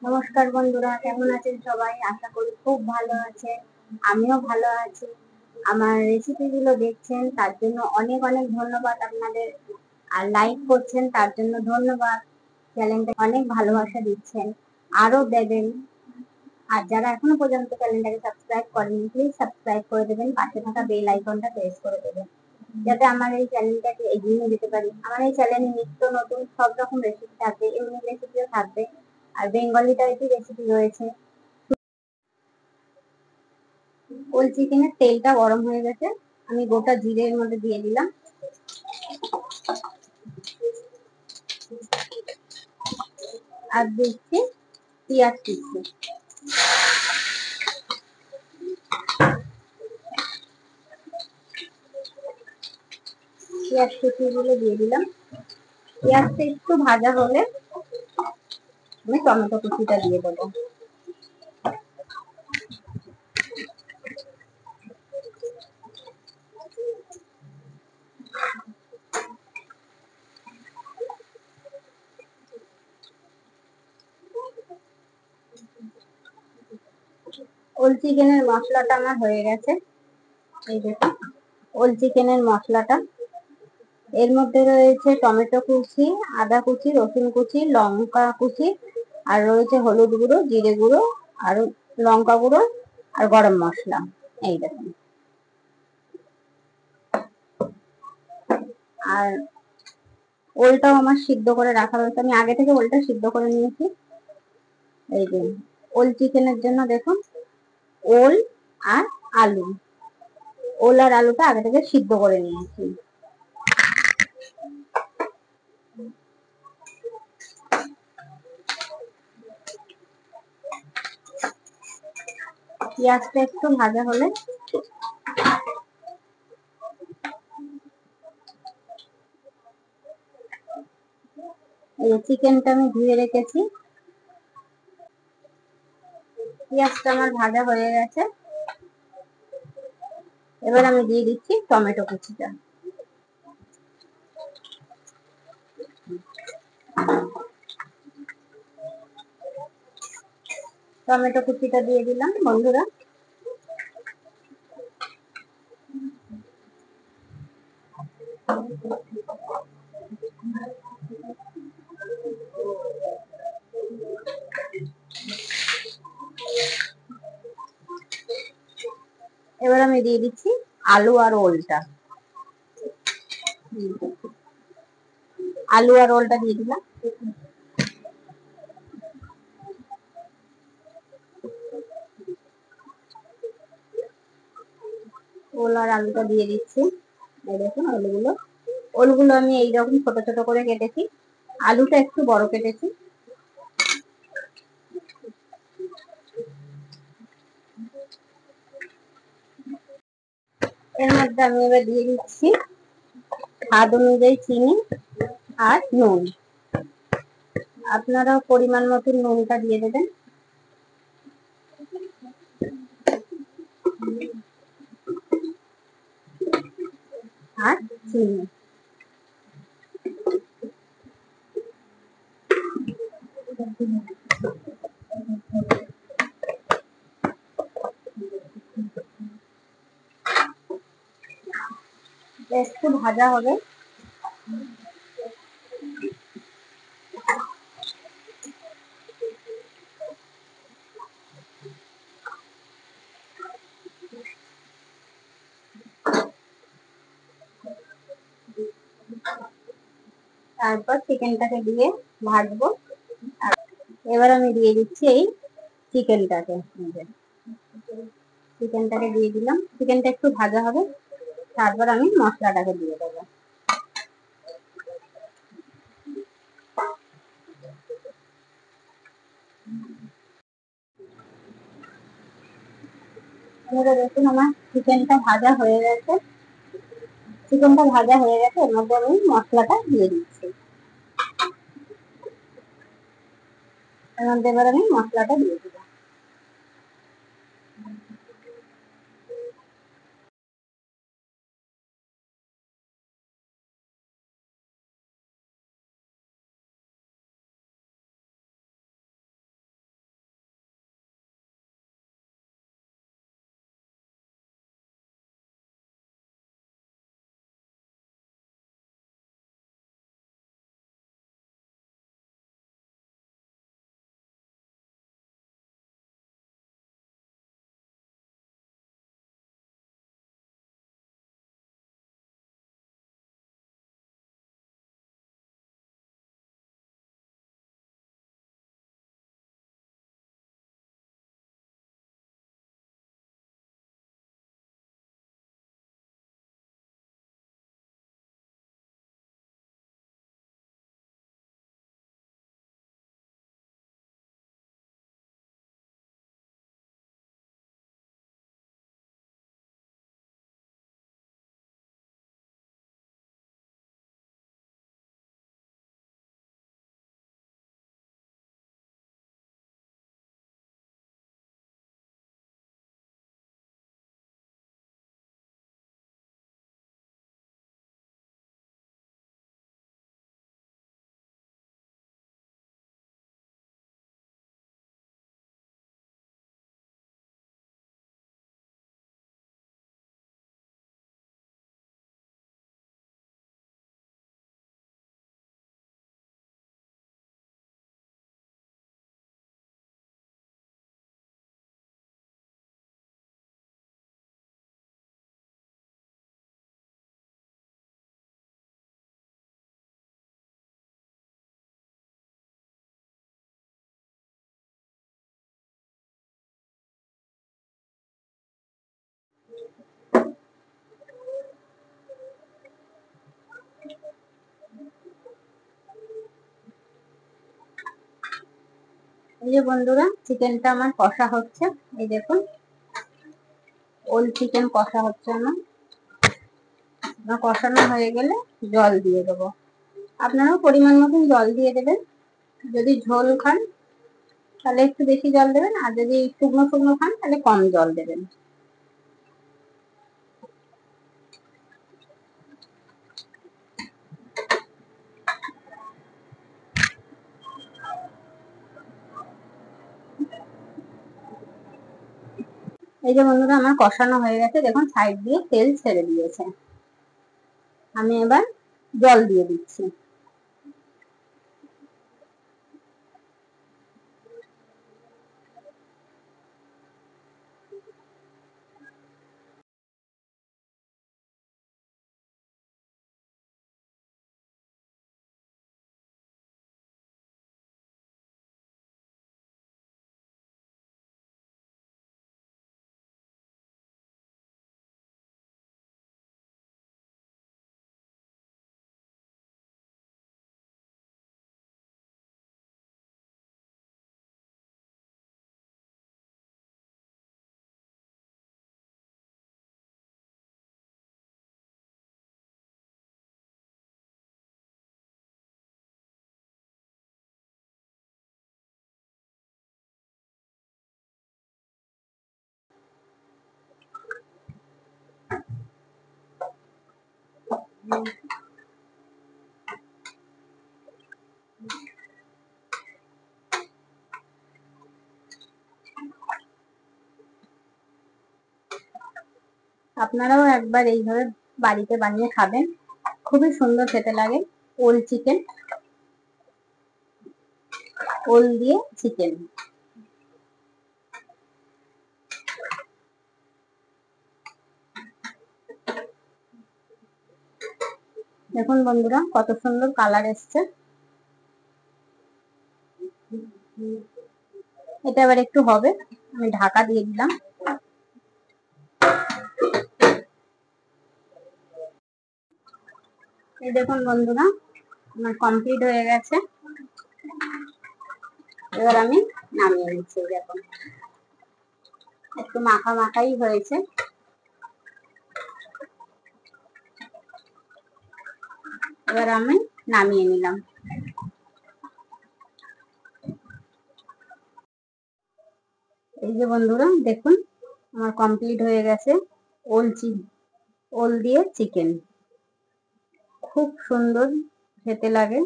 নমস্কার বন্ধুরা, কেমন আছেন সবাই? আশা করি খুব ভালো আছেন। আমিও ভালো আছি। আমার রেসিপিগুলো দেখছেন তার জন্য অনেক অনেক ধন্যবাদ আপনাদের। আর লাইক করছেন তার জন্য ধন্যবাদ। চ্যানেলটা অনেক ভালোবাসা দিচ্ছেন, আরো দেবেন। আর যারা এখনো পর্যন্ত চ্যানেলটাকে সাবস্ক্রাইব করেনি, প্লিজ সাবস্ক্রাইব করে দেবেন, পাশে থাকা বেল আইকনটা প্রেস করে দেবেন, যাতে আমার এই চ্যানেলটাকে এগিয়ে নিয়ে যেতে পারি। আমার এই চ্যানেলে নিত্য নতুন সব রকম রেসিপি থাকবে, ইউনিক রেসিপিও থাকবে, আর বেঙ্গলি টাইপের রেসিপি রয়েছে। ওল চিকেনের তেলটা গরম হয়ে গেছে, আমি গোটা জিরে এর মধ্যে দিয়ে দিলাম। আর দিচ্ছি পেঁয়াজ কুচি। পেঁয়াজ কুচিগুলো দিয়ে দিলাম। পেঁয়াজটা একটু ভাজা হলে আমি টমেটো কুচিটা দিয়ে দেবো। ওল চিকেনের মশলাটা আমার হয়ে গেছে। এই দেখুন ওল চিকেনের মশলাটা। এর মধ্যে রয়েছে টমেটো কুচি, আদা কুচি, রসুন কুচি, লঙ্কা কুচি, আর রয়েছে হলুদ গুঁড়ো, জিরে গুঁড়ো, আর লঙ্কা গুঁড়ো, আর গরম মশলা। এই দেখুন। আর ওলটাও আমার সিদ্ধ করে রাখা রয়েছে, আমি আগে থেকে ওলটা সিদ্ধ করে নিয়েছি। এই যে ওল চিকেনের জন্য দেখুন, ওল আর আলু, ওল আর আলুটা আগে থেকে সিদ্ধ করে নিয়েছি। পেঁয়াজটা একটু ভাজা হলে এই চিকেনটা আমি ধুয়ে রেখেছি। পেঁয়াজটা আমার ভাজা হয়ে গেছে, এবার আমি দিয়ে দিচ্ছি টমেটো কুচিটা। টমেটো কুচিটা দিয়ে দিলাম বন্ধুরা। এবার আমি দিয়ে দিচ্ছি আলু আর ওলটা। আলু আর ওলটা দিয়ে দিলাম। ওল আর আলুটা দিয়ে দিচ্ছি। এই দেখুন ওলগুলো, ওলগুলো আমি এইরকম ছোট ছোট করে কেটেছি, আলুটা একটু বড় কেটেছি। এর মধ্যে আমি এবার দিয়ে দিচ্ছি স্বাদ অনুযায়ী চিনি আর নুন। আপনারা পরিমাণ মতো নুনটা দিয়ে দেবেন। আর চিনি। একটু ভাজা হবে। তারপর চিকেনটাকে দিয়ে ভাজবো। এবার আমি দিয়ে দিচ্ছি এই চিকেনটাকে। চিকেনটাকে দিয়ে দিলাম, চিকেনটা একটু ভাজা হবে, তারপর আমি মশলাটাকে দিয়ে দেবো। এবারে দেখুন আমার চিকেনটা ভাজা হয়ে গেছে। চিকেনটা ভাজা হয়ে গেছে, এর মধ্যে আমি মশলাটা দিয়ে দিচ্ছি। এর মধ্যে এবার আমি মশলাটা দিয়ে দিলাম। এই যে বন্ধুরা, চিকেনটা আমার কষা হচ্ছে। এই দেখুন, ওল চিকেন কষা হচ্ছে আমার কষানো হয়ে গেলে জল দিয়ে দেবো। আপনারাও পরিমাণ মতন জল দিয়ে দেবেন। যদি ঝোল খান তাহলে একটু বেশি জল দেবেন, আর যদি শুকনো শুকনো খান তাহলে কম জল দেবেন। এই যে বন্ধুরা, আমার কষানো হয়ে গেছে, দেখুন সাইড দিয়ে তেল ছেড়ে দিয়েছে। আমি এবার জল দিয়ে দিচ্ছি। আপনারাও একবার এইভাবে বাড়িতে বানিয়ে খাবেন, খুবই সুন্দর খেতে লাগে। ওল চিকেন, ওল দিয়ে চিকেন। দেখুন বন্ধুরা, কত সুন্দর কালার এসছে। এটা এবার একটু হবে, আমি ঢাকা দিয়ে দিলাম। এই দেখুন বন্ধুরা, আমার কমপ্লিট হয়ে গেছে। এবার আমি নামিয়ে নিচ্ছি। দেখুন, একটু মাখা মাখাই হয়েছে। এবার আমি নামিয়ে নিলাম। এই যে বন্ধুরা, দেখুন আমার কমপ্লিট হয়ে গেছে ওল দিয়ে চিকেন। খুব সুন্দর খেতে লাগে,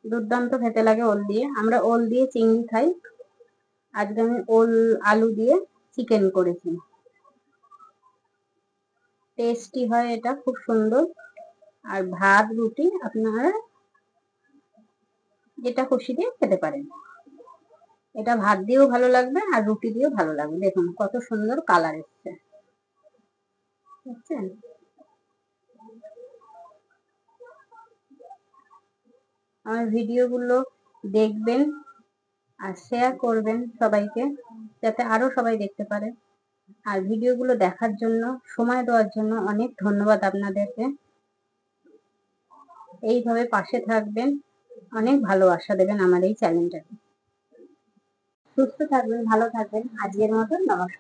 দুর্দান্ত খেতে লাগে ওল দিয়ে। আমরা ওল দিয়ে চিংড়ি খাই, আজকে আমি ওল আলু দিয়ে চিকেন করেছি। টেস্টি হয় এটা, খুব সুন্দর। আর ভাত রুটি আপনারা যেটা খুশি দিয়ে খেতে পারেন। এটা ভাত দিয়েও ভালো লাগবে আর রুটি দিয়েও ভালো লাগবে। দেখুন কত সুন্দর কালার এসছে, বুঝছেন? আমার ভিডিওগুলো দেখবেন আর শেয়ার করবেন সবাইকে, যাতে আরো সবাই দেখতে পারে। আর ভিডিওগুলো দেখার জন্য, সময় দেওয়ার জন্য অনেক ধন্যবাদ আপনাদেরকে। এইভাবে পাশে থাকবেন, অনেক ভালোবাসা দেবেন আমার এই চ্যানেলটাকে। সুস্থ থাকবেন, ভালো থাকবেন। আজকের মতন নমস্কার।